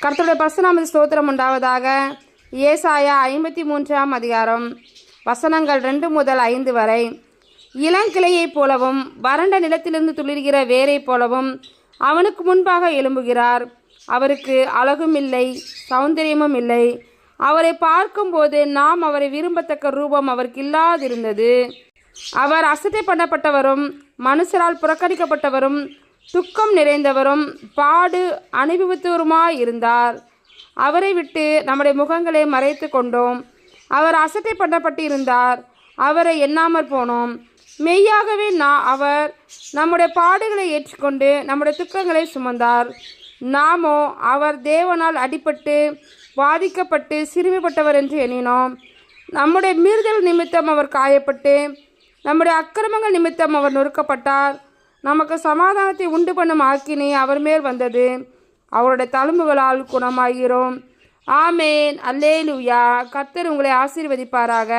கர்த்தருடைய பரிசுநாம ஸ்தோத்திரம் உண்டாவதாக. ஏசாயா 53ஆம் அதிகாரம் வசனங்கள் 2 முதல் 5 வரை. இளங்கிளையைப் போலவும் வறண்ட நிலத்திலிருந்து துளிர்கிற வேரைப் போலவும் அவனுக்கு முன்பாக எழும்புகிறார். அவருக்கு அழகும் இல்லை, சௌந்தரியமும் இல்லை. அவரை பார்க்கும்போது நாம் அவரை விரும்பத்தக்க ரூபம் அவருக்கு இல்லாதிருந்தது. அவர் அசட்டை பண்ணப்பட்டவரும் மனுஷரால் புறக்கணிக்கப்பட்டவரும் துக்கம் நிறைந்தவரும் பாடு அனுபவித்தவருமாயிருந்தார். அவரை விட்டு நம்முடைய முகங்களை மறைத்து கொண்டோம். அவர் அசட்டை பண்ணப்பட்டு இருந்தார், அவரை எண்ணாமற் போனோம். மெய்யாகவே அவர் நம்முடைய பாடுகளை ஏற்றுக்கொண்டு நம்முடைய துக்கங்களை சுமந்தார். நாமோ அவர் தேவனால் அடிபட்டு பாதிக்கப்பட்டு சிறுமிப்பட்டவர் என்று எண்ணினோம். நம்முடைய மீறுதல் நிமித்தம் அவர் காயப்பட்டு நம்முடைய அக்கிரமங்கள் நிமித்தம் அவர் நொறுக்கப்பட்டார். நமக்கு சமாதானத்தை உண்டு பண்ணும் ஆக்கினை அவர் மேல் வந்தது. அவருடைய தழும்புகளால் குணமாகிறோம். ஆமேன். அல்லேலூயா. கர்த்தர் உங்களை ஆசீர்வதிப்பாராக.